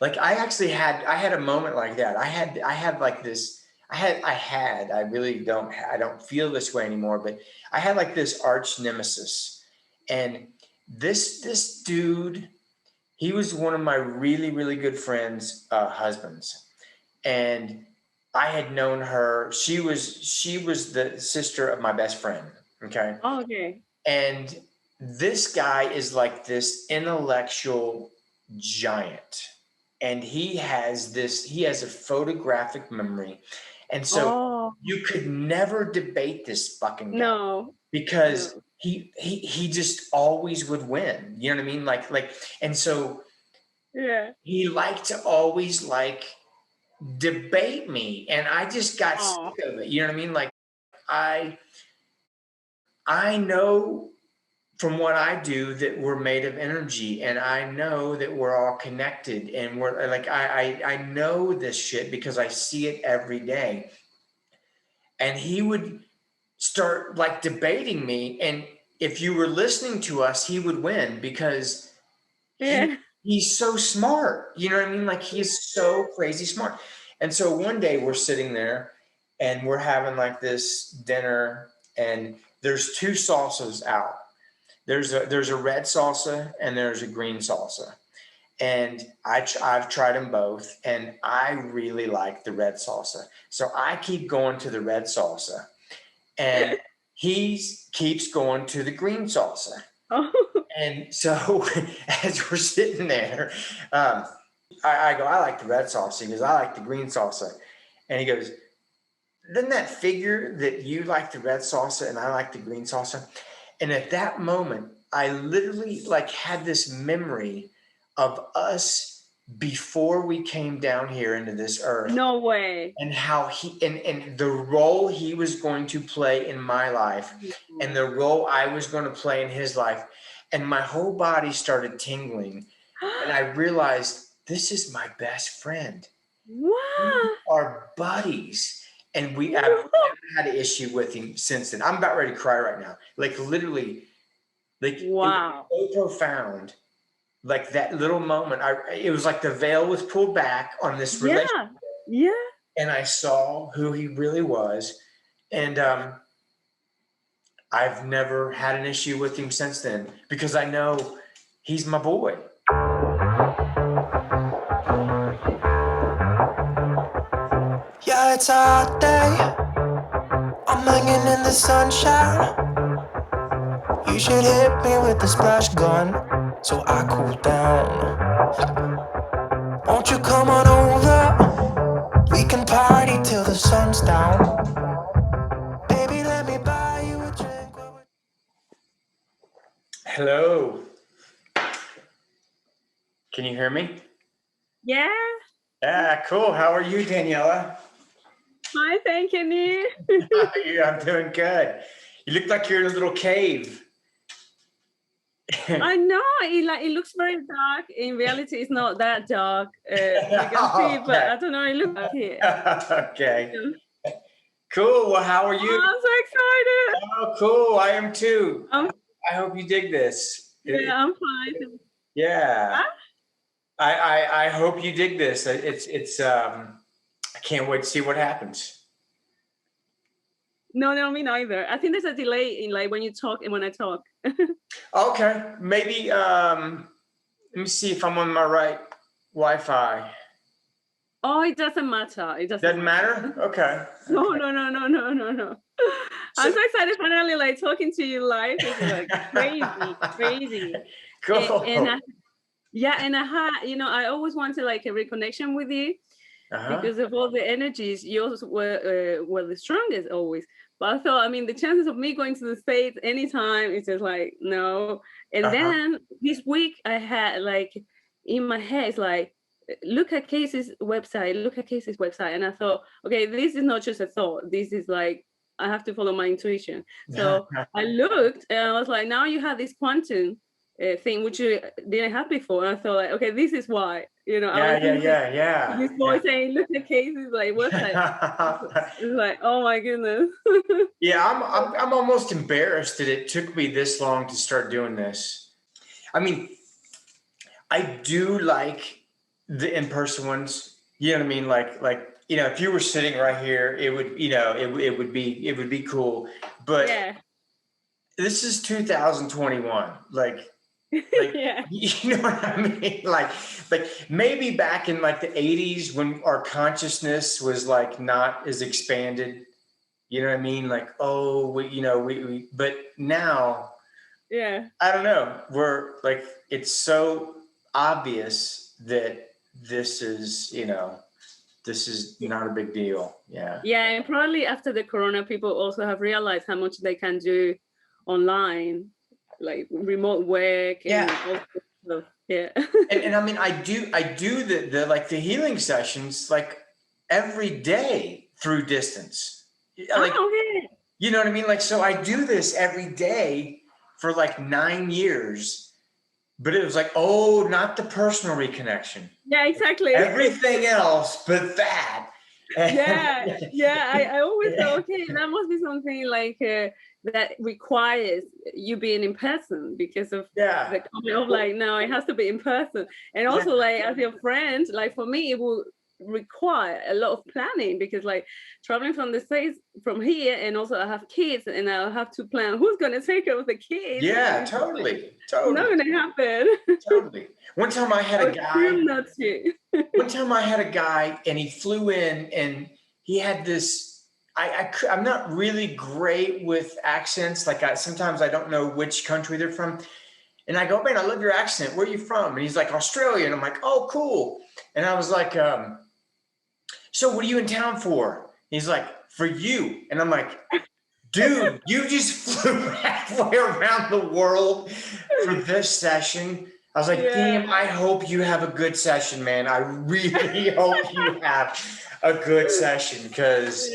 Like I actually I had a moment like that. I had like this, I really don't, I don't feel this way anymore, but I had like this arch nemesis. And this dude, he was one of my really, really good friends' husbands. And I had known her. She was the sister of my best friend. Okay. Oh, okay. And this guy is like this intellectual giant. And he has a photographic memory. And so Oh, you could never debate this fucking guy no, because no. he just always would win. You know what I mean? And so Yeah. he liked to always like debate me. And I just got Oh, sick of it. You know what I mean? Like I I know from what I do that we're made of energy, and I know that we're all connected, and we're like I know this shit because I see it every day. And he would start like debating me, and if you were listening to us, he would win because yeah. he's so smart. You know what I mean? Like he's so crazy smart. And so one day we're sitting there and we're having like this dinner, and there's two salsas out. There's a red salsa and there's a green salsa. And I've tried them both, and I really like the red salsa. So I keep going to the red salsa, and he keeps going to the green salsa. Oh, And so as we're sitting there, um, I go, I like the red salsa. He goes, I like the green salsa. And he goes, doesn't that figure that you like the red salsa and I like the green salsa? And at that moment, I literally like had this memory of us before we came down here into this earth, no way. and how and the role he was going to play in my life and the role I was going to play in his life. And my whole body started tingling. And I realized this is my best friend. We Wow. are buddies. And I've never had an issue with him since then. I'm about ready to cry right now. Like literally, like it was Wow. so profound. Like that little moment, it was like the veil was pulled back on this relationship, Yeah. Yeah. and I saw who he really was. And I've never had an issue with him since then because I know he's my boy. Yeah, it's a hot day. I'm hanging in the sunshine. You should hit me with the splash gun so I cool down. Won't you come on over? We can party till the sun's down. Baby, let me buy you a drink. Hello. Can you hear me? Yeah. Yeah, cool. How are you, Daniela? Hi, thank you. Yeah, I'm doing good. You look like you're in a little cave. I know it looks very dark. In reality, it's not that dark. You can see, but I don't know. It looks like it. Okay. Cool. Well, how are you? Oh, I'm so excited. Oh, cool. I am too. I'm, I hope you dig this. yeah, I'm fine. Yeah. Huh? I hope you dig this. I can't wait to see what happens. No, me neither. I think there's a delay in like when you talk and when I talk. Okay. Maybe let me see if I'm on my right Wi-Fi. Oh, it doesn't matter. It Doesn't matter? Okay. No. Okay. I'm So so excited finally like talking to you live. It's like crazy. cool. And and I had, I always wanted like a reconnection with you Uh-huh. because of all the energies. Yours were the strongest always. But I thought, I mean, the chances of me going to the States anytime is just like no. And Uh-huh. then this week I had like in my head, it's like look at Casey's website, and I thought, okay, this is not just a thought. This is like I have to follow my intuition. So I looked and I was like, now you have this quantum thing which you didn't have before. And I thought like, okay, this is why. I was Yeah. this boy saying, look at Casey's like website. It's like, oh my goodness. Yeah, I'm almost embarrassed that it took me this long to start doing this. I mean, I do like the in-person ones. You know what I mean? Like, you know, if you were sitting right here, it would, you know, it would be cool. But Yeah. this is 2021. Like, Yeah. you know what I mean? Like maybe back in like the 80s when our consciousness was like not as expanded, you know what I mean? Like, oh, we but now, Yeah. I don't know. We're like, it's so obvious that this is, you know, this is not a big deal. Yeah. Yeah, and probably after the corona, people also have realized how much they can do online, like remote work and Yeah. all sorts of stuff. Yeah. And I mean, I do the like the healing sessions like every day through distance. Like, Oh, okay. you know what I mean? Like, so I do this every day for like 9 years, but it was like, oh, not the personal reconnection. Yeah, exactly. Everything else but that. Yeah, yeah. I always thought, okay, that must be something like that requires you being in person because of Yeah. the comment of like, no, it has to be in person. And also, like, as your friend, like for me, it will require a lot of planning because like traveling from the States from here, and also I have kids and I'll have to plan who's going to take care of the kids. Yeah, It's totally. not going to happen. Totally. One time I had a guy. Not you. One time I had a guy and he flew in and he had this, I'm not really great with accents. Like sometimes I don't know which country they're from. And I go, man, I love your accent. Where are you from? And he's like, Australia. And I'm like, oh, cool. And I was like, so what are you in town for? He's like, for you. And I'm like, dude, you just flew halfway around the world for this session. I was like, damn, I hope you have a good session, man. I really hope you have a good session because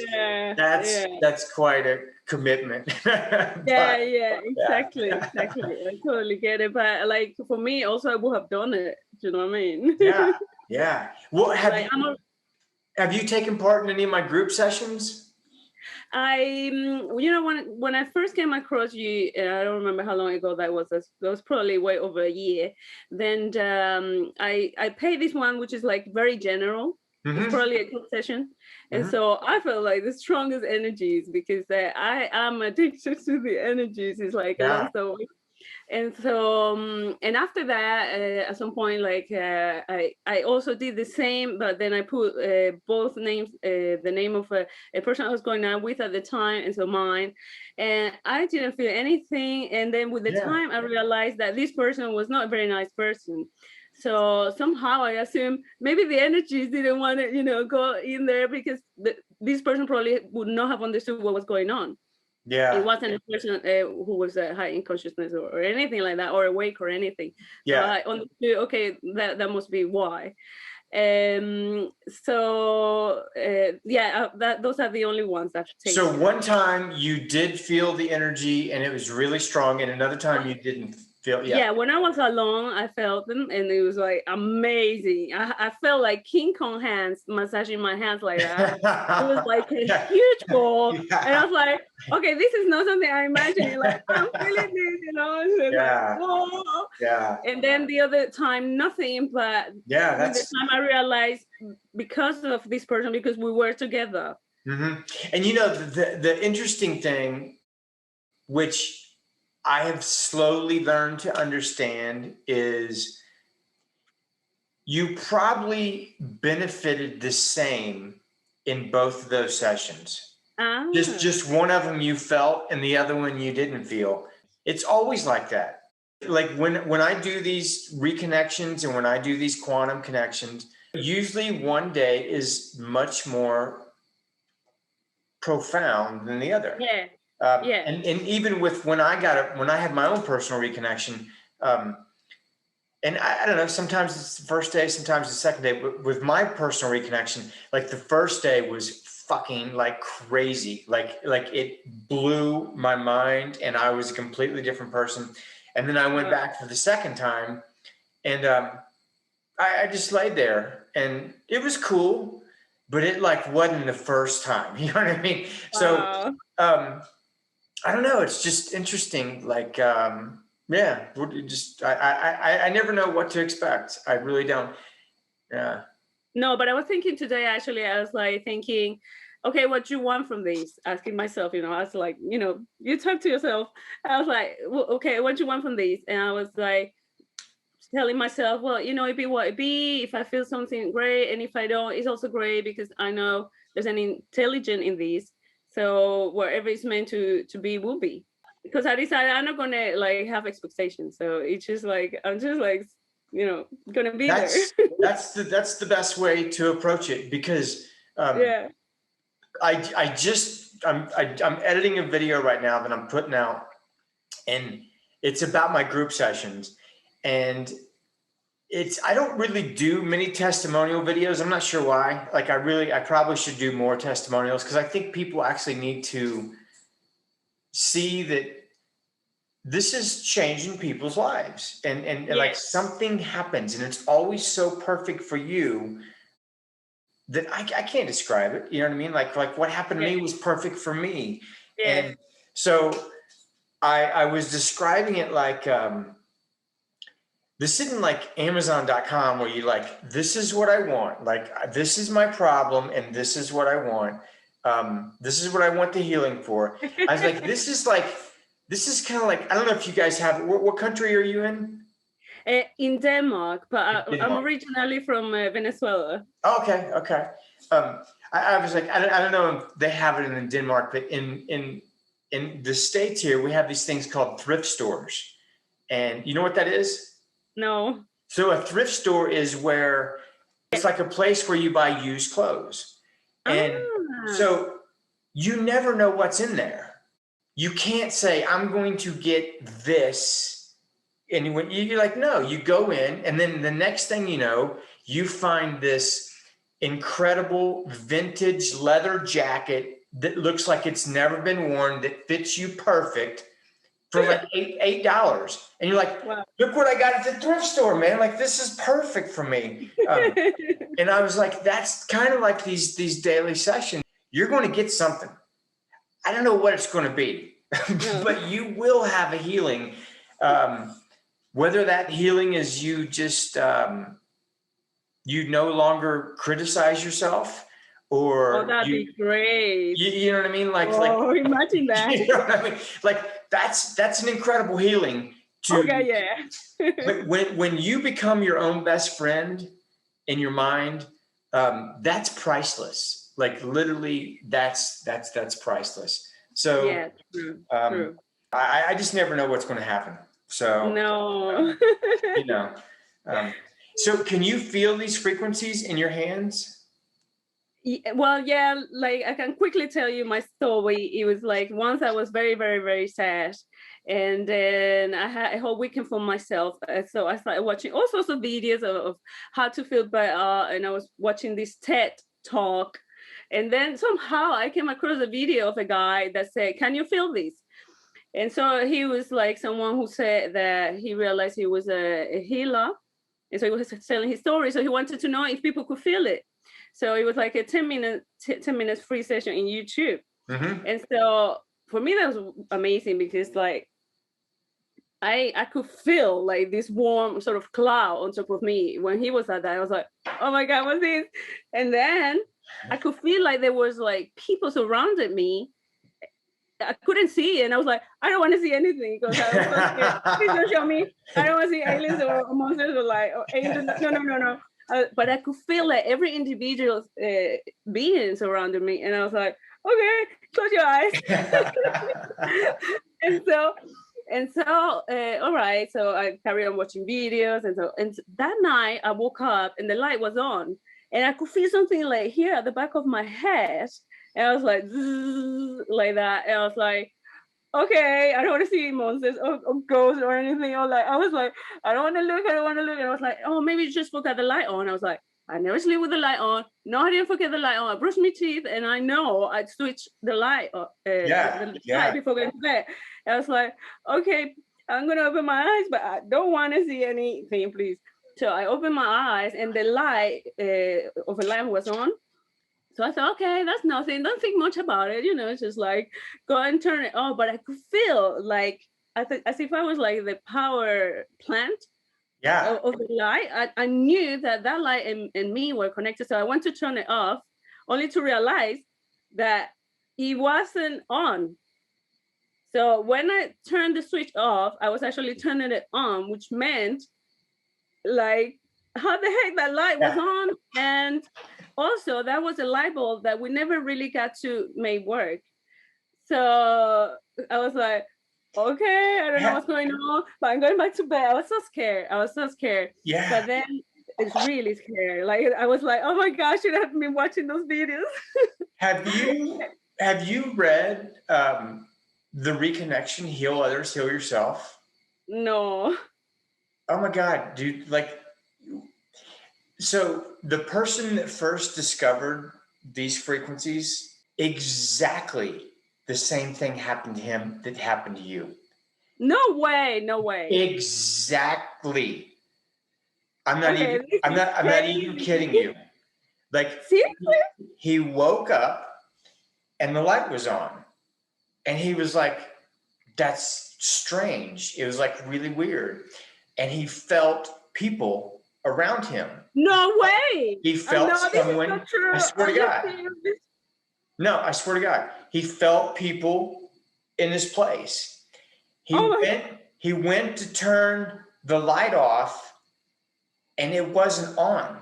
that's quite a commitment. Yeah, exactly. I totally get it. But like for me, also I would have done it. Do you know what I mean? Yeah. Well, have you taken part in any of my group sessions? You know, when I first came across you, I don't remember how long ago that was. That was probably way over a year. Then I paid this one, which is like very general. Mm-hmm. It's probably a group session, and so I felt like the strongest energies because I am addicted to the energies. It's like a long story. And so, and after that, at some point, like I also did the same, but then I put both names, the name of a person I was going out with at the time, and so mine, and I didn't feel anything. And then with the time, I realized that this person was not a very nice person. So somehow I assumed maybe the energies didn't want to, you know, go in there because this person probably would not have understood what was going on. Yeah, it wasn't a person who was high in consciousnness or anything like that, or awake or anything. Yeah, so I understood. Okay, that must be why. Those are the only ones I've taken. So one time you did feel the energy and it was really strong, and another time you didn't feel. Yeah, when I was alone, I felt them, and it was like amazing. I felt like King Kong hands massaging my hands like that. It was like a huge ball, and I was like, okay, this is not something I imagined. Like I'm feeling this, you know. Like, whoa. Yeah. And then the other time, nothing. But that's the time I realized because of this person, because we were together. Mm-hmm. And you know the interesting thing, which I have slowly learned to understand, is you probably benefited the same in both of those sessions. Just one of them you felt and the other one you didn't feel. It's always like that. Like when I do these reconnections and when I do these quantum connections, usually one day is much more profound than the other. Yeah. And even with when I had my own personal reconnection, and I don't know, sometimes it's the first day, sometimes the second day. But with my personal reconnection, like the first day was fucking like crazy, like it blew my mind, and I was a completely different person. And then I went back for the second time, and I just laid there, and it was cool, but it like wasn't the first time. You know what I mean? So. I don't know. It's just interesting. Like, I never know what to expect. I really don't. Yeah. No, but I was thinking today, actually, I was like thinking, okay, what do you want from this? Asking myself, I was like, you talk to yourself. I was like, well, okay, what do you want from this? And I was like telling myself, well, it be what it be. If I feel something, great. And if I don't, it's also great, because I know there's an intelligence in this. So wherever it's meant to be will be. Because I decided I'm not gonna like have expectations. So it's just like I'm just like gonna be there. That's the best way to approach it, because Yeah. I'm editing a video right now that I'm putting out, and it's about my group sessions, and I don't really do many testimonial videos. I'm not sure why. Like I probably should do more testimonials, because I think people actually need to see that this is changing people's lives, and like something happens, and it's always so perfect for you that I can't describe it. You know what I mean? Like what happened to me was perfect for me. Yeah. And so I was describing it like this isn't like Amazon.com where you like, this is what I want. Like, this is my problem and this is what I want. This is what I want the healing for. I was like, this is kind of like, I don't know if you guys have, what country are you in? In Denmark, but Denmark. I'm originally from Venezuela. Okay. I was like, I don't know if they have it in Denmark, but in the States here, we have these things called thrift stores. And you know what that is? No. So a thrift store is where it's like a place where you buy used clothes. And so you never know what's in there. You can't say, I'm going to get this. And when you're like, no, you go in, and then the next thing you know, you find this incredible vintage leather jacket that looks like it's never been worn, that fits you perfect, for like $8. And you're like, wow, look what I got at the thrift store, man. Like, this is perfect for me. And I was like, that's kind of like these daily sessions. You're going to get something. I don't know what it's going to be, but you will have a healing. Whether that healing is you just, you no longer criticize yourself, or that'd be great. You know what I mean? Like, imagine that. You know what I mean? Like, that's an incredible healing. When you become your own best friend in your mind, that's priceless. Like, literally, that's priceless. So true. I just never know what's going to happen. So no. So can you feel these frequencies in your hands? Well, yeah, like I can quickly tell you my story. It was like, once I was very, very, very sad, and then I had a whole weekend for myself. So I started watching all sorts of videos of how to feel better, and I was watching this TED talk, and then somehow I came across a video of a guy that said, "Can you feel this?" And so he was like someone who said that he realized he was a healer, and so he was telling his story. So he wanted to know if people could feel it. So it was like a 10 minutes free session in YouTube. Mm-hmm. And so for me, that was amazing, because like I could feel like this warm sort of cloud on top of me when he was at that. I was like, oh my God, what's this? And then I could feel like there was like people surrounded me. I couldn't see, and I was like, I don't want to see anything, because I was so scared. Please don't show me. I don't want to see aliens or monsters or angels. No. But I could feel like every individual being surrounded me, and I was like, okay, close your eyes. and so all right. So I carried on watching videos, and that night I woke up and the light was on, and I could feel something like here at the back of my head, and I was like, like that, and I was like, okay, I don't want to see monsters or ghosts or anything. Or like, I was like, I don't want to look. And I was like, oh, maybe just forget the light on. I was like, I never sleep with the light on. No, I didn't forget the light on. I brushed my teeth, and I know I'd switch the light light before going to bed. And I was like, okay, I'm gonna open my eyes, but I don't want to see anything, please. So I opened my eyes, and the light of a lamp was on. So I thought, okay, that's nothing. Don't think much about it. Just like go and turn it off. But I could feel like as if I was like the power plant Yeah. of the light, I knew that light and me were connected. So I went to turn it off, only to realize that it wasn't on. So when I turned the switch off, I was actually turning it on, which meant like, how the heck that light was on? And also that was a light bulb that we never really got to make work. So I was like, okay, I don't know what's going on, but I'm going back to bed. I was so scared. Yeah. But then it's really scary. Like I was like, oh my gosh, should have been watching those videos. Have you read The Reconnection, Heal Others, Heal Yourself? No. Oh my God, dude, like, so the person that first discovered these frequencies, exactly the same thing happened to him that happened to you. No way. Exactly. I'm not Okay, even kidding you. Like, seriously? he woke up and the light was on. And he was like, that's strange. It was like really weird. And he felt people around him. No way. He felt someone. This is not true. I swear to God. No, I swear to God. He felt people in this place. He went to turn the light off and it wasn't on.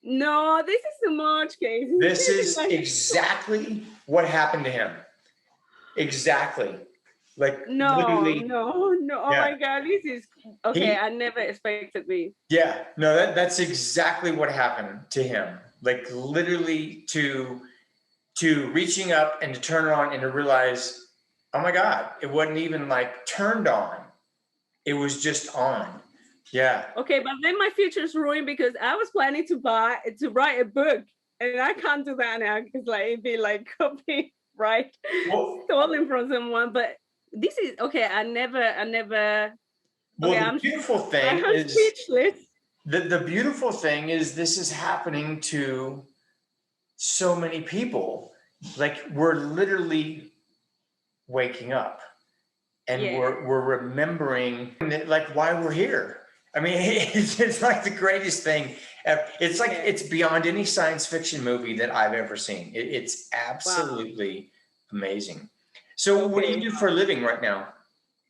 No, this is too much, Casey. This is exactly what happened to him. Exactly. Like, literally. No. Oh my God, this is okay. I never expected this. Yeah, no, that's exactly what happened to him. Like, literally to reaching up and to turn it on and to realize, oh my God, it wasn't even like turned on. It was just on. Yeah. Okay, but then my future's ruined because I was planning to write a book, and I can't do that now because like it'd be like copyright stolen from someone. But this is okay. I never. Well, okay, the beautiful thing is speechless. The beautiful thing is this is happening to so many people. Like, we're literally waking up and we're remembering like why we're here. I mean, it's like the greatest thing. It's like it's beyond any science fiction movie that I've ever seen. It's absolutely amazing. So what do you do for a living right now?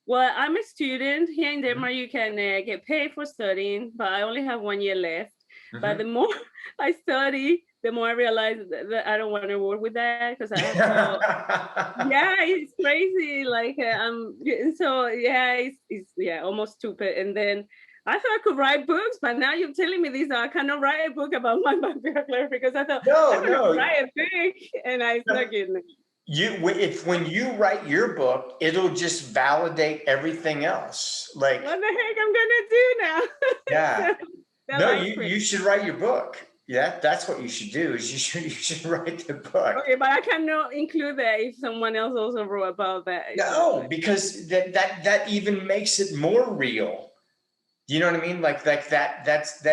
Well, I'm a student here in Denmark. You can get paid for studying, but I only have 1 year left. But the more I study, the more I realize that I don't want to work with that because I have to. Yeah, it's crazy. Like it's almost stupid. And then I thought I could write books, but now you're telling me this. I cannot write a book about my bachelor because I thought I'm gonna write a book, and I stuck in. When you write your book, it'll just validate everything else. Like, what the heck I'm gonna do now? Yeah. No, you should write your book. Yeah, that's what you should do. Is you should write the book. Okay, but I cannot include that if someone else also wrote about that. No, because that even makes it more real. You know what I mean? Like that's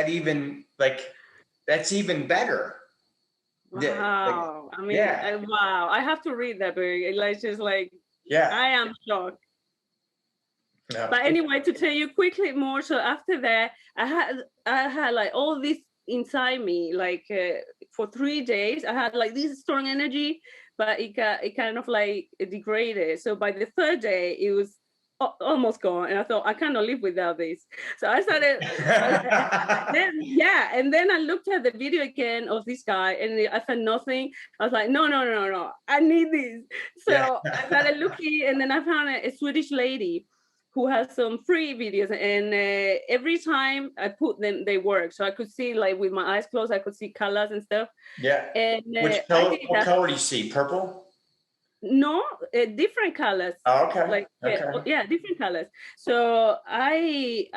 even better. Wow. Wow. I have to read that book. It's just like, I am shocked. No. But anyway, to tell you quickly more. So after that, I had like all this inside me, like for 3 days, I had like this strong energy, but it kind of like degraded. So by the 3rd day, it was almost gone, and I thought I cannot live without this. So I started and then I looked at the video again of this guy, and I found nothing. I was like, no, I need this. So I started looking, and then I found a Swedish lady who has some free videos, and every time I put them, they work. So I could see, like with my eyes closed, I could see colors and stuff. Yeah. And what color do you see? Purple? No, different colors. Oh, okay. Like different colors. So I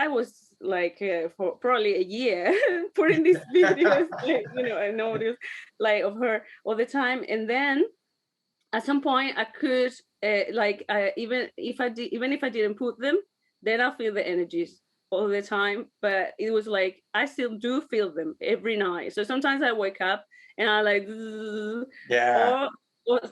was like for probably a year putting these videos, like, I noticed like of her all the time, and then at some point I could even if I didn't put them, then I'll feel the energies all the time. But it was like I still do feel them every night. So sometimes I wake up and I like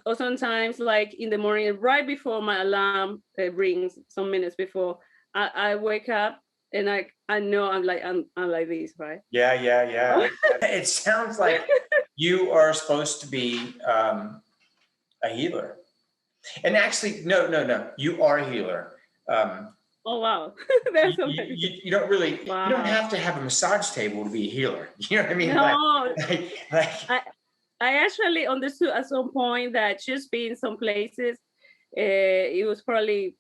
or sometimes like in the morning right before my alarm rings, some minutes before, I wake up And I know I'm like this, right? Yeah. It sounds like you are supposed to be a healer. And actually, no, you are a healer. Oh wow. You, There's so you, many. you don't really, you don't Wow. have to have a massage table to be a healer. You know what I mean? No, Like I I actually understood at some point that just being some places, it was probably,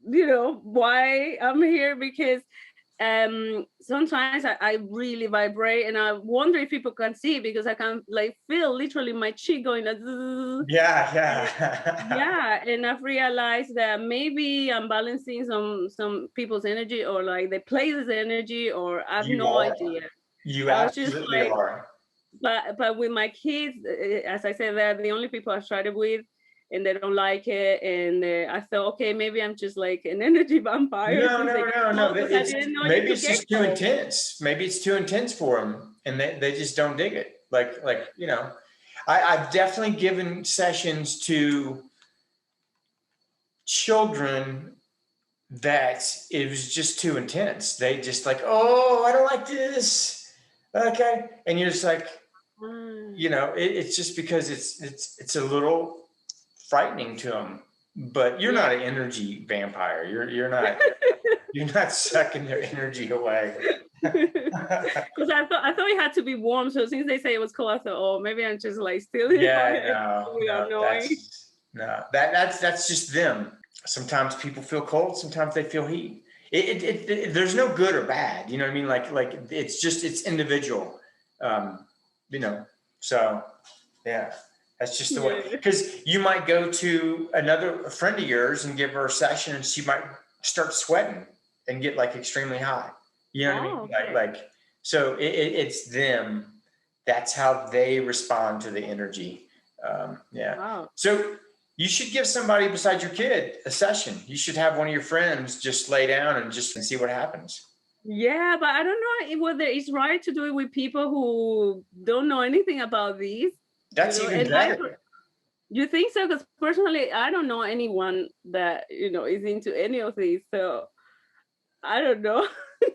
why I'm here, because sometimes I really vibrate, and I wonder if people can see, because I can like feel literally my cheek going like, "Zzz." yeah. Yeah, and I've realized that maybe I'm balancing some people's energy, or like the place's energy, or I've You no are. idea. You I was just absolutely like, are. but with my kids, as I said, they're the only people I've tried it with, and they don't like it. And I thought, okay, maybe I'm just like an energy vampire No, since they no, get no, no. cold, because I It's didn't know you maybe could it's get just too cold. intense. Maybe it's too intense for them, and they just don't dig it. I've definitely given sessions to children that it was just too intense. They just like, oh, I don't like this. Okay, and you're just like, Mm. it's just because it's a little frightening to them. But you're Yeah. not an energy vampire. You're not sucking their energy away. Because I thought it had to be warm. So since they say it was cold, I thought, oh, maybe I'm just like stealing my Yeah, energy without no, knowing. that's just them. Sometimes people feel cold, sometimes they feel heat. There's no good or bad. You know what I mean? Like it's individual. Um, you know, so yeah, that's just the way. Yeah. Because you might go to a friend of yours and give her a session, and she might start sweating and get like extremely hot. You know what I mean? Oh, okay. So it's them. That's how they respond to the energy. Yeah. Wow. So you should give somebody besides your kid a session. You should have one of your friends just lay down and just see what happens. Yeah, but I don't know whether it's right to do it with people who don't know anything about these. That's even And better. you think so? Because personally, I don't know anyone that is into any of these. So I don't know.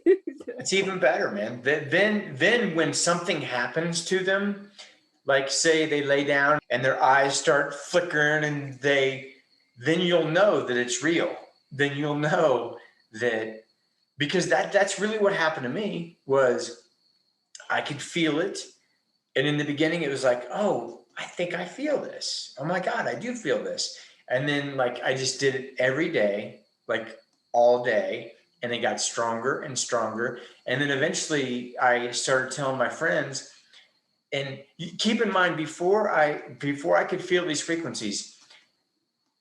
It's even better, man. Then when something happens to them, like say they lay down and their eyes start flickering, and then you'll know that it's real. Then you'll know that, because that's really what happened to me. Was I could feel it, and in the beginning it was like, oh, I think I feel this. Oh my God, I do feel this. And then like I just did it every day, like all day, and it got stronger and stronger. And then eventually I started telling my friends. And keep in mind, before I could feel these frequencies,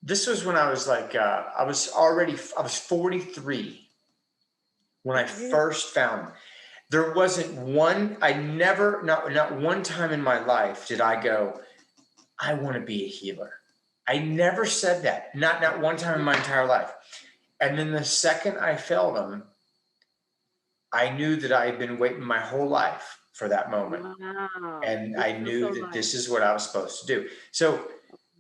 this was when I was like, I was 43 when I first found them. There wasn't one, not one time in my life did I go, I want to be a healer. I never said that, not one time in my entire life. And then the second I felt them, I knew that I had been waiting my whole life for that moment. Wow. And This I feels knew so that right. this is what I was supposed to do. So,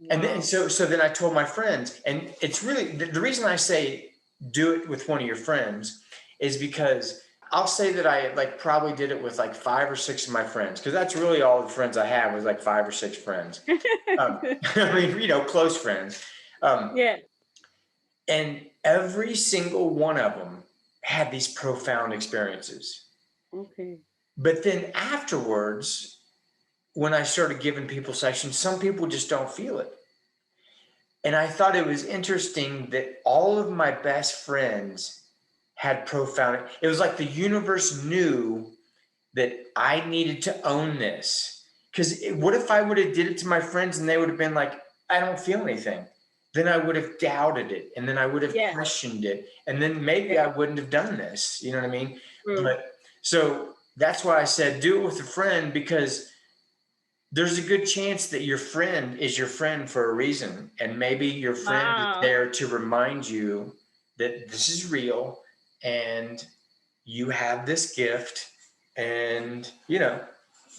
and then, Wow. so then I told my friends, and it's really, the reason I say do it with one of your friends is because I'll say that I like probably did it with like 5 or 6 of my friends, because that's really all the friends I have, was like 5 or 6 friends. I mean, close friends. Yeah. And every single one of them had these profound experiences. Okay. But then afterwards, when I started giving people sessions, some people just don't feel it. And I thought it was interesting that all of my best friends had profound, it was like the universe knew that I needed to own this. Because what if I would have did it to my friends and they would have been like, I don't feel anything? Then I would have doubted it, and then I would have questioned it, and then maybe I wouldn't have done this. You know what I mean? But so that's why I said do it with a friend, because there's a good chance that your friend is your friend for a reason. And maybe your friend is there to remind you that this is real and you have this gift. And,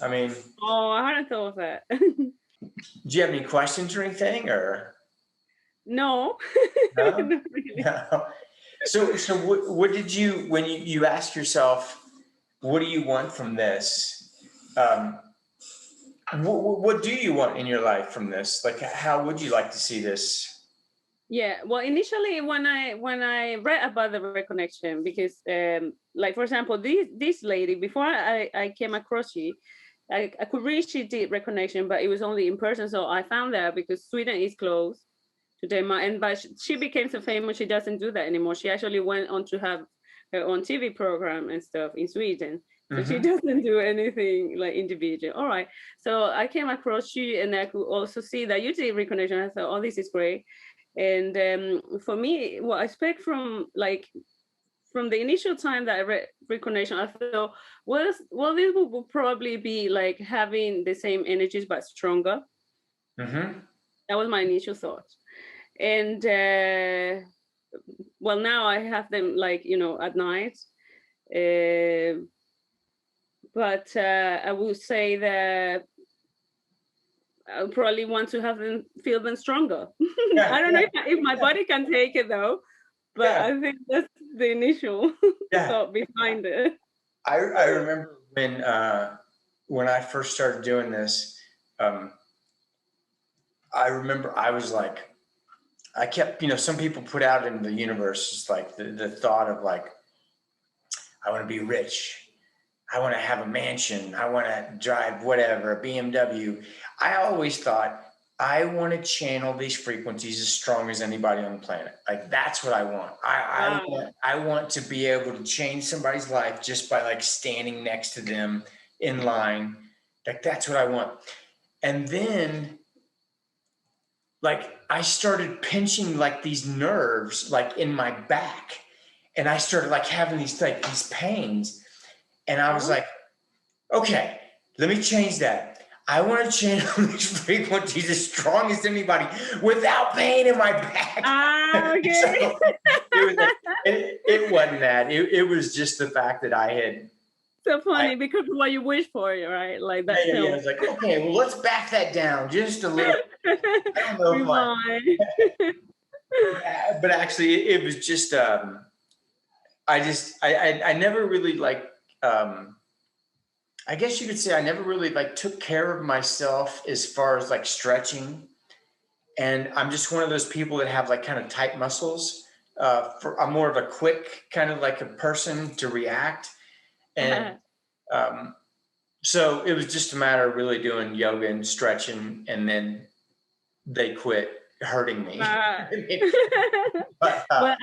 I mean. Oh, I hadn't thought of that. Do you have any questions or anything, or? No. No? Not really. No. So what did you, when you ask yourself, what do you want from this? What do you want in your life from this? Like, how would you like to see this? Yeah, well, initially when I read about the reconnection, because like for example, this lady, before I came across she, I could read she did reconnection, but it was only in person. So I found that because Sweden is closed to Denmark, and but she became so famous, she doesn't do that anymore. She actually went on to have her own TV program and stuff in Sweden. So she doesn't do anything like individual. All right. So I came across you, and I could also see that you did reconnection. I thought, oh, this is great. And for me, what I expect from the initial time that I read Reconnection, I thought, well, this will probably be like having the same energies but stronger. That was my initial thought. And well, now I have them like, at night. But I would say that I probably want to have them feel them stronger. I don't know if my body can take it though, but I think that's the initial thought behind it. I remember when I first started doing this, I remember I was like, I kept, some people put out in the universe just like the thought of like, I want to be rich. I want to have a mansion. I want to drive whatever, a BMW. I always thought, I want to channel these frequencies as strong as anybody on the planet. Like, that's what I want. I want to be able to change somebody's life just by like standing next to them in line. Like, that's what I want. And then like, I started pinching like these nerves, like in my back. And I started like having these pains. And I was like, okay, let me change that. I want to channel these frequencies as strong as anybody without pain in my back. Okay. So it wasn't that. It was just the fact that I had. So funny, because of what you wish for, right? Like that. Yeah, I was like, okay, well, let's back that down just a little. I don't know but actually, it was just. I never really like. I guess you could say I never really like took care of myself as far as like stretching. And I'm just one of those people that have like kind of tight muscles. I'm more of a quick kind of like a person to react. And so it was just a matter of really doing yoga and stretching, and then they quit hurting me. Well, I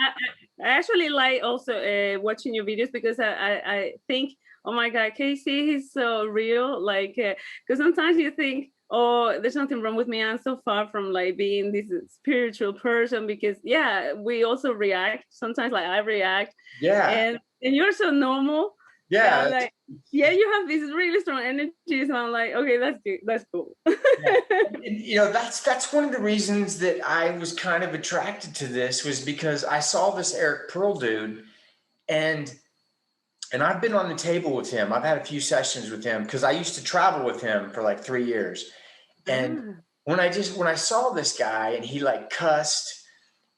actually like also watching your videos, because I think, oh my God, Casey, he's so real. Like, because sometimes you think, oh, there's nothing wrong with me. I'm so far from like being this spiritual person, because we also react. Sometimes like I react. Yeah. And you're so normal. Yeah. Like, you have these really strong energies. And I'm like, okay, that's good. That's cool. And, that's one of the reasons that I was kind of attracted to this, was because I saw this Eric Pearl dude, and I've been on the table with him. I've had a few sessions with him because I used to travel with him for like 3 years. And when I saw this guy, and he like cussed,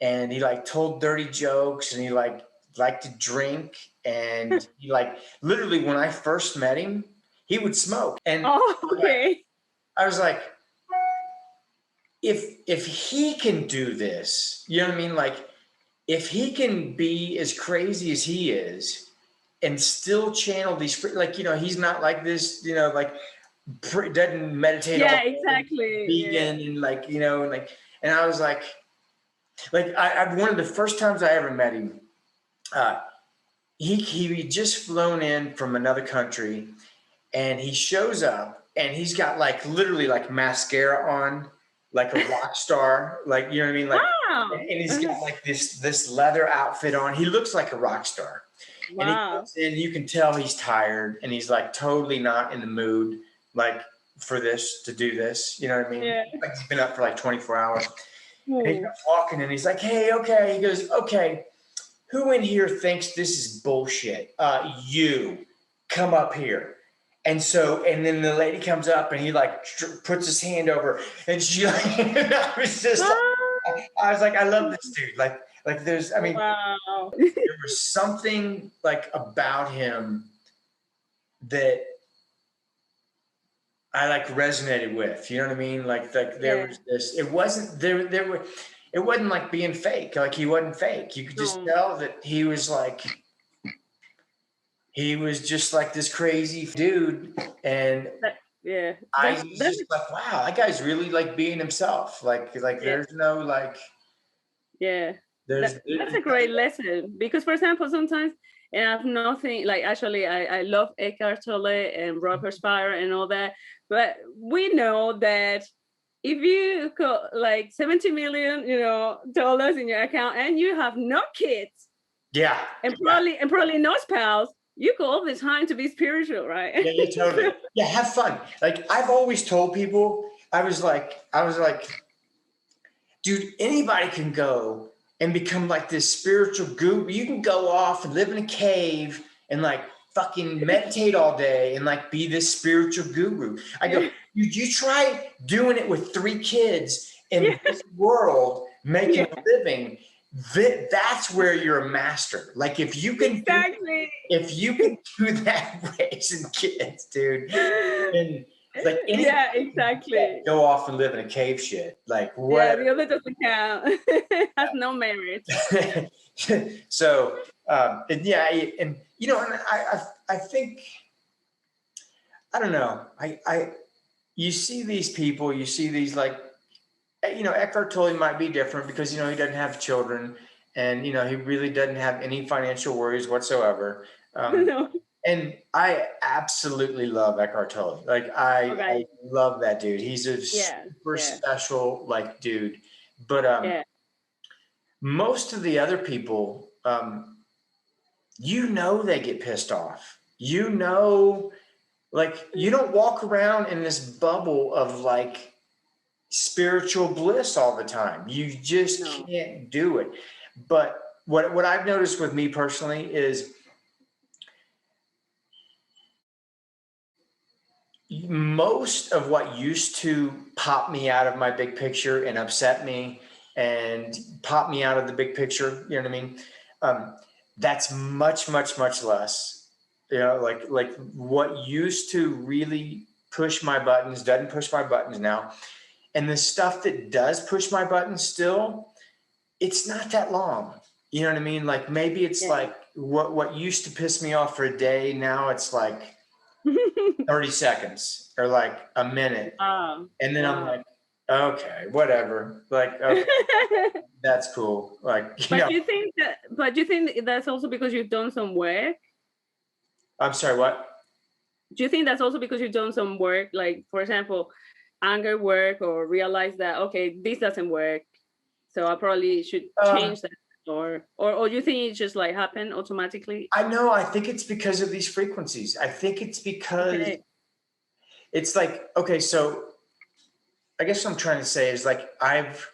and he like told dirty jokes, and he liked to drink, and he like literally, when I first met him, he would smoke. And I was like, if he can do this, you know what I mean? Like, if he can be as crazy as he is and still channel these, like, he's not like this, like doesn't meditate. Yeah, exactly. Vegan and like, and I was like I one of the first times I ever met him, he just flown in from another country, and he shows up, and he's got like literally like mascara on, like a rock star, like, you know what I mean? Like, and he's got like this leather outfit on. He looks like a rock star. Wow. And he comes in, you can tell he's tired, and he's like totally not in the mood, like to do this, you know what I mean? Yeah. Like, he's been up for like 24 hours. And he comes walking, and he's like, hey, okay. He goes, okay, who in here thinks this is bullshit? You come up here. And then the lady comes up, and he like puts his hand over, and she like, I was like, I love this dude. Like Like there's, I mean, Wow. there was something like about him that I like resonated with, you know what I mean? Like there Yeah. was this, it wasn't there were, it wasn't like being fake. Like he wasn't fake. You could just No. tell that he was like, he was just like this crazy dude. And Yeah. I That's was that's just like, wow, that guy's really like being himself. Like yeah. there's no like, Yeah. there's, That's a great lesson because, for example, sometimes, and I've nothing like actually, I love Eckhart Tolle and Robert Spire and all that, but we know that if you got like 70 million, dollars in your account and you have no kids yeah. and Yeah. probably no spouse, you got all the time to be spiritual, right? Yeah, totally. Yeah, have fun. Like I've always told people, I was like, dude, anybody can go and become like this spiritual guru. You can go off and live in a cave and like fucking meditate all day and like be this spiritual guru. I go, you try doing it with 3 kids in Yeah. this world, making Yeah. a living. That's where you're a master. Like if you can Exactly. if you can do that raising kids, dude, and like Yeah, exactly. go off and live in a cave shit, like Yeah, whatever. the other doesn't count. Has no merit. So and yeah, and you know, and I think I don't know. You see these people, you see these like, you know, Eckhart Tolle might be different because you know he doesn't have children, and you know he really doesn't have any financial worries whatsoever. No. And I absolutely love Eckhart Tolle. Like I Okay. love that dude. He's a Yeah. super Yeah. special like dude. But Yeah. most of the other people, you know, they get pissed off. You know, like you don't walk around in this bubble of like spiritual bliss all the time. You just No. can't do it. But what I've noticed with me personally is most of what used to pop me out of my big picture and upset me and pop me out of the big picture, you know what I mean? That's much, much, much less. You know, like what used to really push my buttons doesn't push my buttons now. And the stuff that does push my buttons still, it's not that long. You know what I mean? Like maybe it's like what used to piss me off for a day, now it's like 30 seconds or like a minute. And then I'm like, okay, whatever. Like, okay, that's cool. Like, you know, But do you think that's also because you've done some work? I'm sorry, what? Do you think that's also because you've done some work, like for example, anger work, or realize that okay, this doesn't work, so I probably should change that, or you think it just like happened automatically? I know. I think it's because of these frequencies. I think it's because it's like, okay, so I guess what I'm trying to say is like I've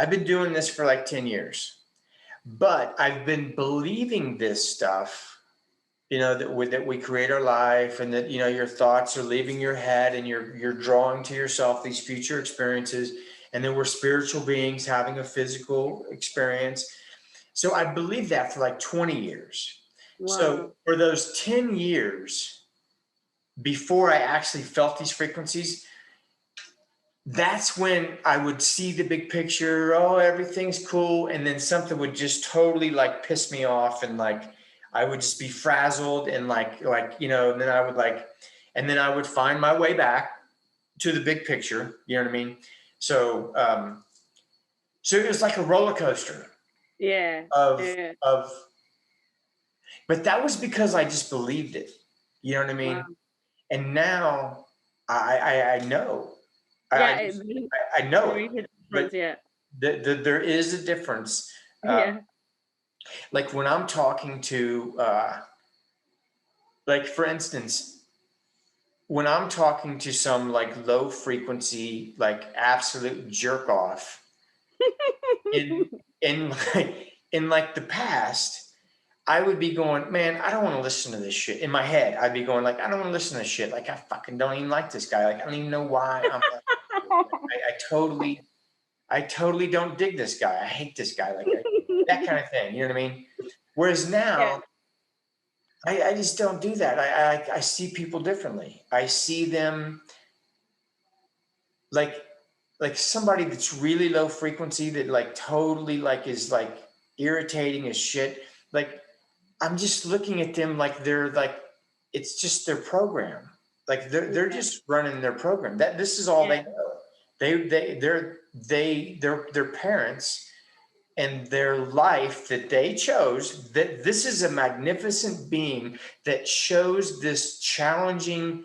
been doing this for like 10 years, but I've been believing this stuff, you know, that we create our life, and that, you know, your thoughts are leaving your head and you're drawing to yourself these future experiences, and then we're spiritual beings having a physical experience. So I believed that for like 20 years. Wow. So for those 10 years before I actually felt these frequencies, that's when I would see the big picture. Oh, everything's cool. And then something would just totally like piss me off. And like, I would just be frazzled and like, you know, and then I would like, and then I would find my way back to the big picture. You know what I mean? So, so it was like a roller coaster. Yeah. Of, but that was because I just believed it. You know what I mean? Wow. And now I know. Yeah, I know it. But yeah. There is a difference. Yeah. Like when I'm talking to, like for instance, when I'm talking to some like low frequency, like absolute jerk off in like the past, I would be going, man, I don't want to listen to this shit. In my head, I'd be going like, I don't want to listen to this shit. Like, I fucking don't even like this guy. Like, I don't even know why. I'm like, I totally don't dig this guy. I hate this guy. Like, that kind of thing. You know what I mean? Whereas now, I just don't do that. I see people differently. I see them like somebody that's really low frequency that like totally like is like irritating as shit. Like I'm just looking at them like they're like it's just their program. Like they're just running their program. That this is all they know. Their parents and their life that they chose, that this is a magnificent being that chose this challenging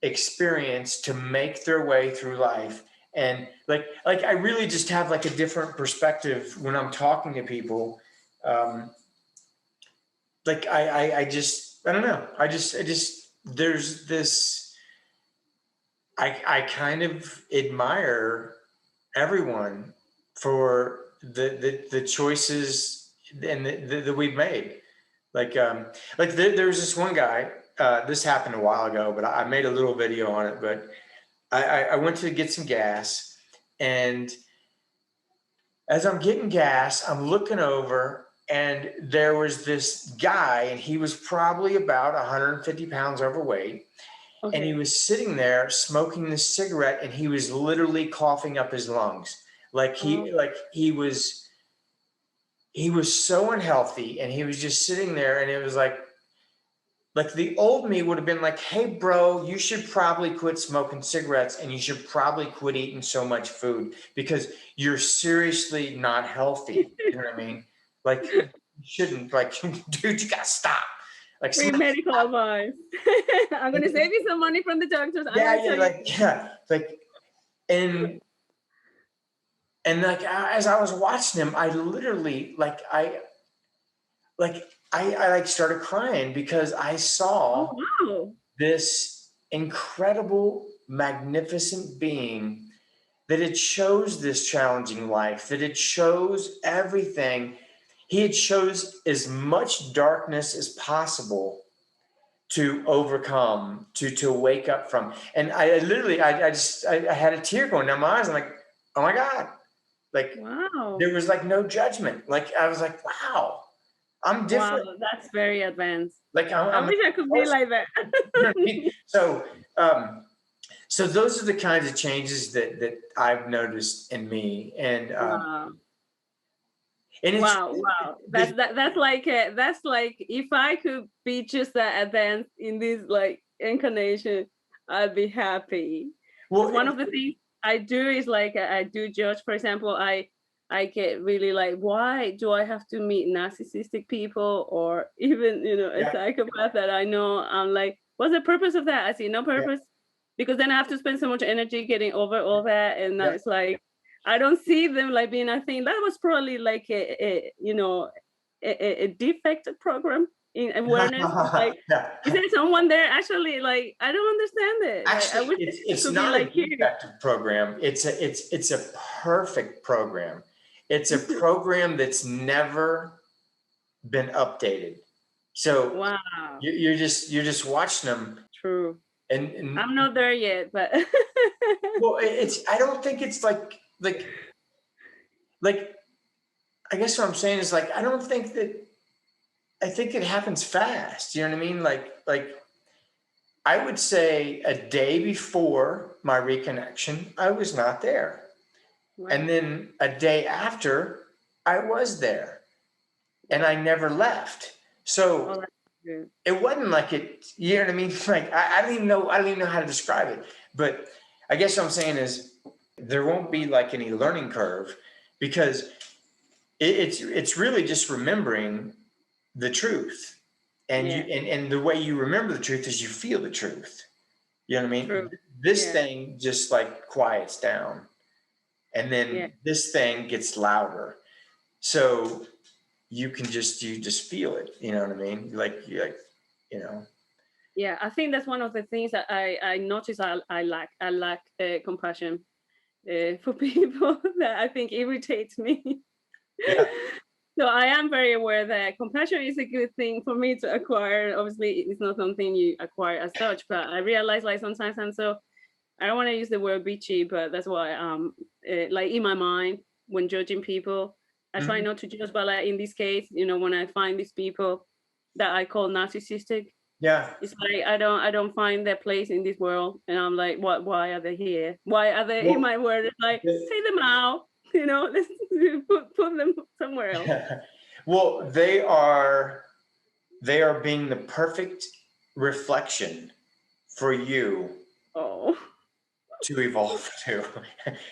experience to make their way through life. And like I really just have like a different perspective when I'm talking to people. Like I just I don't know. I just there's this I kind of admire everyone for the choices and that we've made. Like there was this one guy. This happened a while ago, but I made a little video on it. But I went to get some gas, and as I'm getting gas, I'm looking over, and there was this guy, and he was probably about 150 pounds overweight. Okay. And he was sitting there smoking this cigarette, and he was literally coughing up his lungs. Like he was so unhealthy, and he was just sitting there, and it was like the old me would have been like, hey bro, you should probably quit smoking cigarettes, and you should probably quit eating so much food because you're seriously not healthy. You know what I mean? Like you shouldn't, like, dude, you gotta stop. Like free medical advice. I'm gonna save you some money from the doctors. And like as I was watching him, I literally I started crying because I saw this incredible, magnificent being that had chose this challenging life, that it chose everything. He had chose as much darkness as possible to overcome, to wake up from. And I literally, I had a tear going down my eyes. I'm like, oh my God. Like, wow. There was like no judgment. Like, I was like, wow, I'm different. Wow, that's very advanced. Like, I wish I could be like that. So those are the kinds of changes that I've noticed in me. And, and wow. That's like if I could be just that advanced in this like incarnation, I'd be happy. Well, one of the things I do is like I do judge. For example, I get really like, why do I have to meet narcissistic people or even a psychopath that I know? I'm like, what's the purpose of that? I see no purpose because then I have to spend so much energy getting over all that, and it's like I don't see them like being a thing. That was probably like a defective program in awareness. Like, is there someone there actually? Like, I don't understand it. Actually, like, it's not a defective program. It's a perfect program. It's a program that's never been updated. So wow, you're just watching them. True. And I'm not there yet, but well, I don't think it's like I guess what I'm saying is like I don't think that. I think it happens fast. You know what I mean? Like I would say a day before my reconnection, I was not there. Wow. And then a day after, I was there. And I never left. So it wasn't like it, you know what I mean? Like I don't even know how to describe it. But I guess what I'm saying is there won't be like any learning curve because it's really just remembering the truth. And and the way you remember the truth is you feel the truth. You know what I mean? True. This thing just like quiets down. And then this thing gets louder. So you just feel it. You know what I mean? Yeah, I think that's one of the things that I notice I lack compassion for people that I think irritates me. Yeah. So I am very aware that compassion is a good thing for me to acquire. Obviously, it's not something you acquire as such, but I realize like sometimes I'm so, I don't want to use the word bitchy, but that's why like in my mind when judging people, I try not to judge, but like in this case, you know, when I find these people that I call narcissistic, Yeah. it's like I don't find their place in this world, and I'm like, what? Why are they here? Why are they in my world? It's like, take them out, you know, let's put them somewhere else. Well, they are being the perfect reflection for you Oh, to evolve to.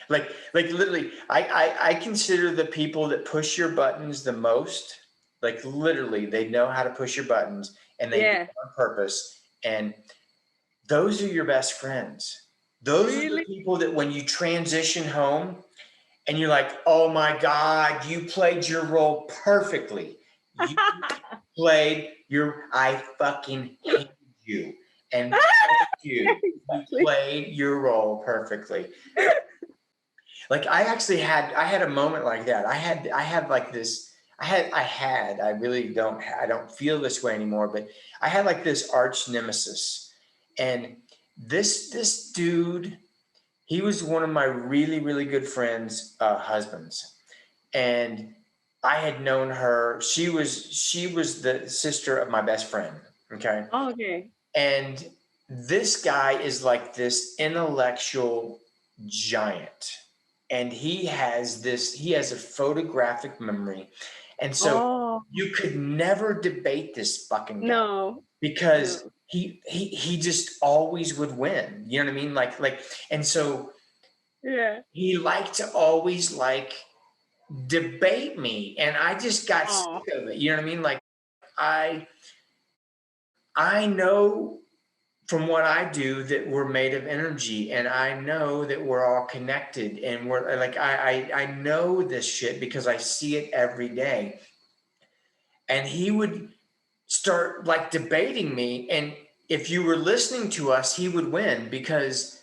like literally, I consider the people that push your buttons the most, like literally, they know how to push your buttons and they do yeah, it on purpose. And those are your best friends. Those are the really? people that when you transition home and you're like, oh my God, you played your role perfectly. You I fucking hate you. And thank you. You Exactly. played your role perfectly. Like I had a moment like that. I really don't feel this way anymore, but I had like this arch nemesis. And this dude, he was one of my really, really good friends' husbands. And I had known her. She was the sister of my best friend. Okay. Oh, okay. And this guy is like this intellectual giant. And he has a photographic memory. And so Oh, you could never debate this fucking guy no, because no. he just always would win. You know what I mean? And so Yeah. he liked to always debate me, and I just got Oh, sick of it. You know what I mean? Like I I know from what I do that we're made of energy, and I know that we're all connected, and we're like I know this shit because I see it every day. And he would start debating me, and if you were listening to us, he would win because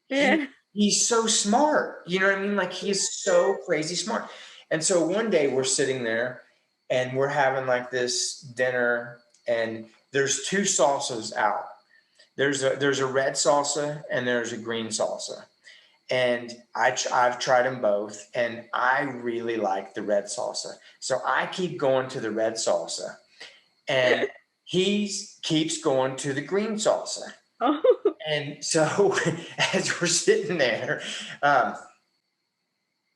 yeah. he's so smart. You know what I mean? Like he's so crazy smart. And so one day we're sitting there and we're having this dinner, and there's two salsas out. There's a red salsa and there's a green salsa. And I've tried them both, and I really like the red salsa. So I keep going to the red salsa, and he keeps going to the green salsa. Oh, And so as we're sitting there,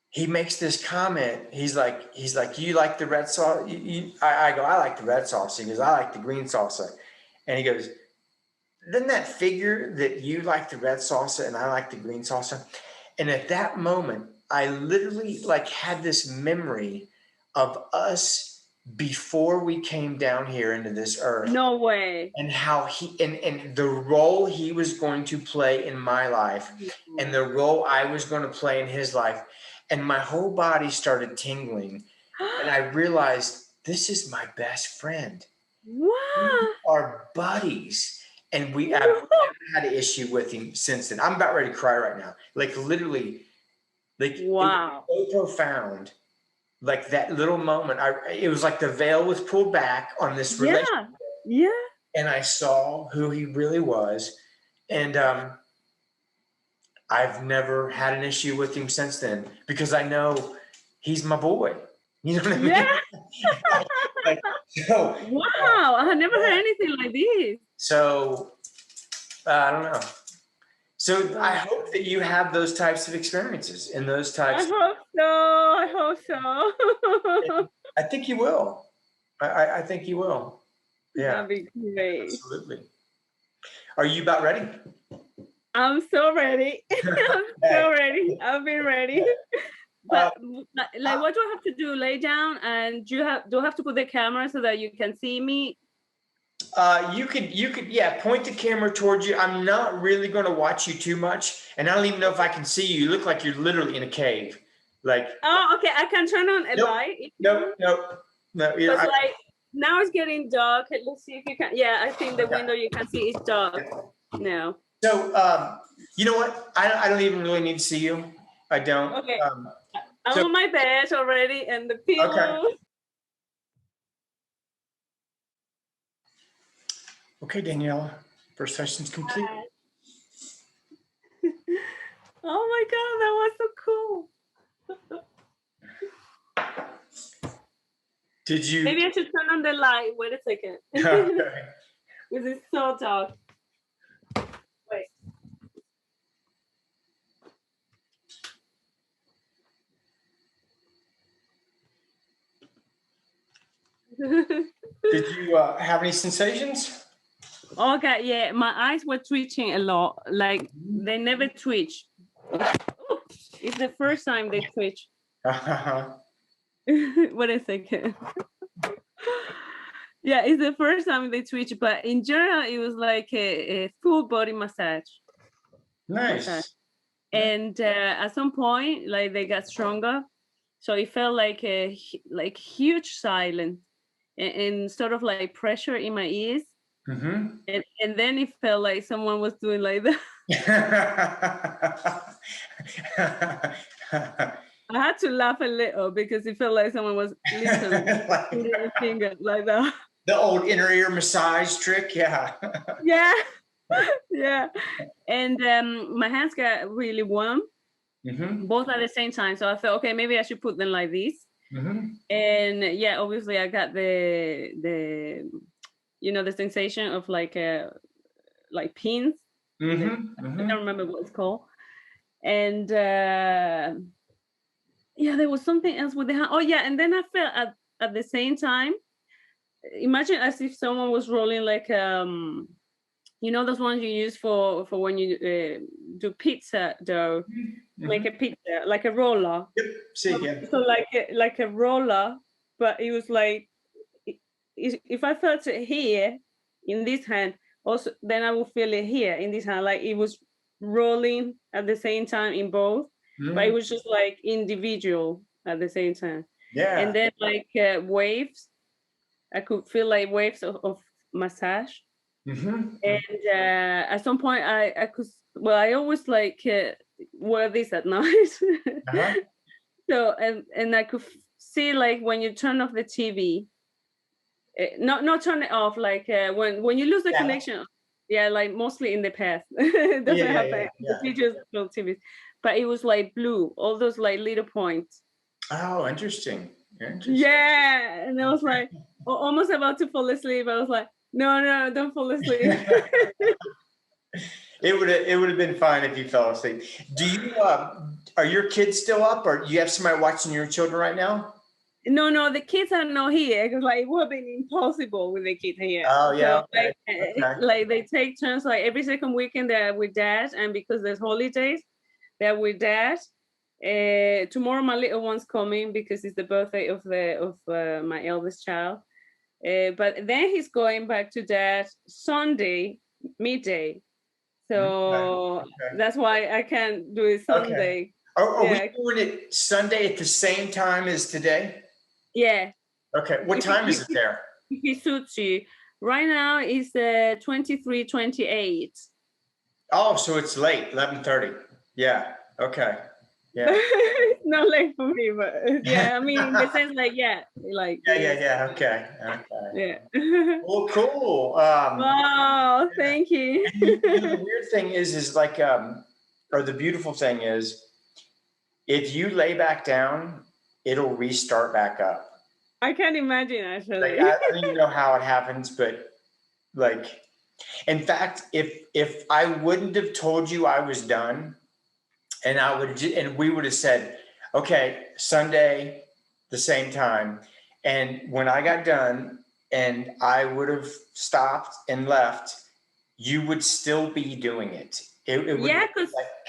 he makes this comment. He's like, you like the red salsa? I go, I like the red salsa. He goes, I like the green salsa. And he goes, doesn't that figure that you like the red salsa and I like the green salsa? And at that moment, I literally had this memory of us before we came down here into this earth, no way. and how and the role he was going to play in my life and the role I was going to play in his life. And my whole body started tingling, and I realized this is my best friend. We Wow. are buddies, and I've never had an issue with him since then. I'm about ready to cry right now. Literally, Wow. it was so profound. That little moment, it was like the veil was pulled back on this relationship. Yeah. And I saw who he really was. And I've never had an issue with him since then because I know he's my boy. You know what I mean? Yeah. So, Wow. I had never heard anything like this. so I don't know. So I hope that you have those types of experiences and those types. I hope so. I think you will. I think you will. Yeah, That'd be great. absolutely. Are you about ready? I'm so ready. I'm so ready. I've been ready. But what do I have to do? Lay down, and do I have to put the camera so that you can see me? You could point the camera towards you. I'm not really going to watch you too much, and I don't even know if I can see you. You look like you're literally in a cave. Oh, okay. I can turn on a light. No. Because now it's getting dark. Let's see if you can. Yeah, I think the window you can see is dark now. So you know what? I don't even really need to see you. I don't. Okay. I'm on my bed already, and the pillow. Okay, Daniela. First session's complete. Oh my God, that was so cool. Did you? Maybe I should turn on the light. Wait a second. Okay. This is so dark. Wait. Did you have any sensations? Okay, yeah, my eyes were twitching a lot. Like they never twitch. Oh, it's the first time they twitch. Wait a second. Yeah, it's the first time they twitch, but in general, it was like a full body massage. Nice. And at some point, like they got stronger, so it felt like a huge silence and sort of like pressure in my ears. Mm-hmm. And then it felt like someone was doing like that. I had to laugh a little because it felt like someone was literally putting a finger like that. The old inner ear massage trick, yeah. Yeah, yeah. And my hands got really warm, both at the same time. So I thought, okay, maybe I should put them like this. And yeah, obviously I got the the sensation of like pins. I don't remember what it's called. And yeah, there was something else with the hand. Oh yeah, and then I felt at the same time, imagine as if someone was rolling like those ones you use for when you do pizza dough, make a pizza, like a roller. Yep. See, yeah. So like a roller, but it was like if I felt it here in this hand, also then I will feel it here in this hand, like it was rolling at the same time in both, but it was just like individual at the same time. Yeah. And then like waves, I could feel like waves of massage. And at some point I could, well, I always like wear this at night. So and I could see like when you turn off the TV, not turn it off, like when you lose the connection. Yeah, like mostly in the past. It doesn't happen. The teachers built TVs, but it was like blue, all those like little points. Oh, interesting. Yeah, and I was like almost about to fall asleep. I was like, no, don't fall asleep. It would have been fine if you fell asleep. Do you are your kids still up, or do you have somebody watching your children right now? No, the kids are not here because like it would have been impossible with the kids here. Oh yeah. So, like they take turns, like every second weekend they're with dad, and because there's holidays, they're with dad. Tomorrow my little one's coming because it's the birthday of my eldest child. But then he's going back to dad Sunday midday. So that's why I can't do it Sunday. Are we doing it Sunday at the same time as today? Yeah. Okay. What time is it there? If it suits you. Right now it's 23:28. Oh, so it's late, 11:30. Yeah. Okay. Yeah. It's not late for me, but yeah, I mean, in the sense like, yeah. Okay. Yeah. Well, cool. Wow, thank you. The weird thing is like, or the beautiful thing is, if you lay back down, it'll restart back up. I can't imagine, actually. Like, I don't even know how it happens, but like, in fact, if I wouldn't have told you I was done, and we would have said, okay, Sunday, the same time. And when I got done and I would have stopped and left, you would still be doing it. It would like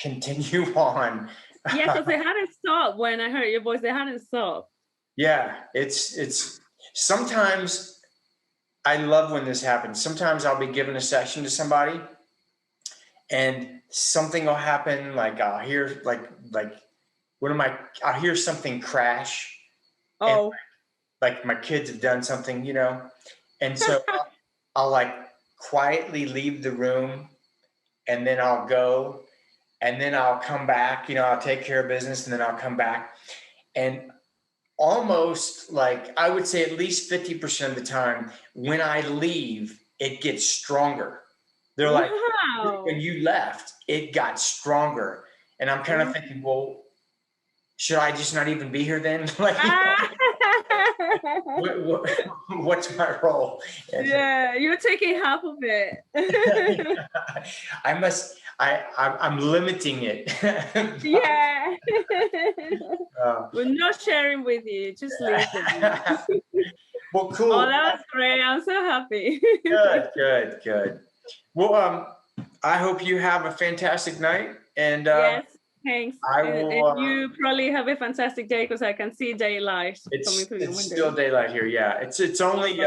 continue on. Yeah, because they hadn't stopped when I heard your voice. They hadn't stopped. Yeah, it's sometimes I love when this happens. Sometimes I'll be giving a session to somebody and something will happen, like I'll hear I'll hear something crash. Oh, like my kids have done something, and so I'll like quietly leave the room, and then I'll go, and then I'll come back, I'll take care of business, and then I'll come back, and almost like I would say at least 50% of the time when I leave, it gets stronger. They're like, when you left, it got stronger. And I'm kind of thinking, well, should I just not even be here then? Like, What's my role? Yeah, you're taking half of it. I'm limiting it. Yeah. Uh, We're not sharing with you, just leave it. well, cool. Oh, that was great. I'm so happy. Good. Well, I hope you have a fantastic night, and Yes, thanks. I will. And you probably have a fantastic day because I can see daylight coming through your It's window. still daylight here. Yeah, it's only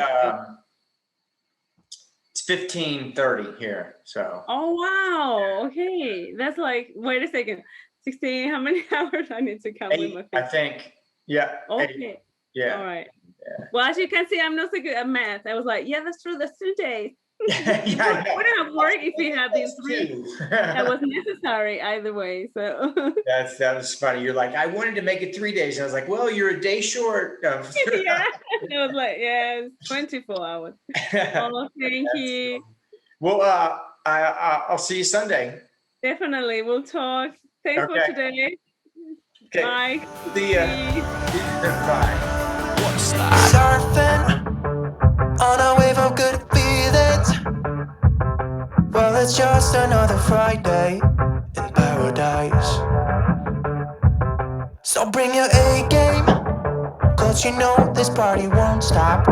it's 15:30 here. So. Oh wow! Okay, that's like, wait a second, 16. How many hours I need to count with my 8, feet? I think. Yeah. Okay. 8. Yeah. All right. Yeah. Well, as you can see, I'm not so good at math. I was like, yeah, that's true. That's 2 days. Yeah, It wouldn't have worked if we had these 3. Two. That was necessary either way. So That was funny. You're like, I wanted to make it 3 days, and I was like, well, you're a day short. yeah, it was like, yeah, it's 24 hours. Oh, thank you. Well, I'll see you Sunday. Definitely, we'll talk. Thanks for today. Okay. Bye. See ya. Bye. Surfing on a wave of good feelings. Well, it's just another Friday in paradise. So bring your A game, cause you know this party won't stop.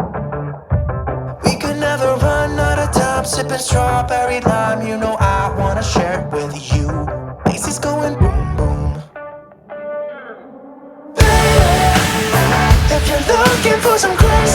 We could never run out of time, sipping strawberry lime. You know I wanna share it with you. Bass is going boom boom. Baby, if you're looking for some crazy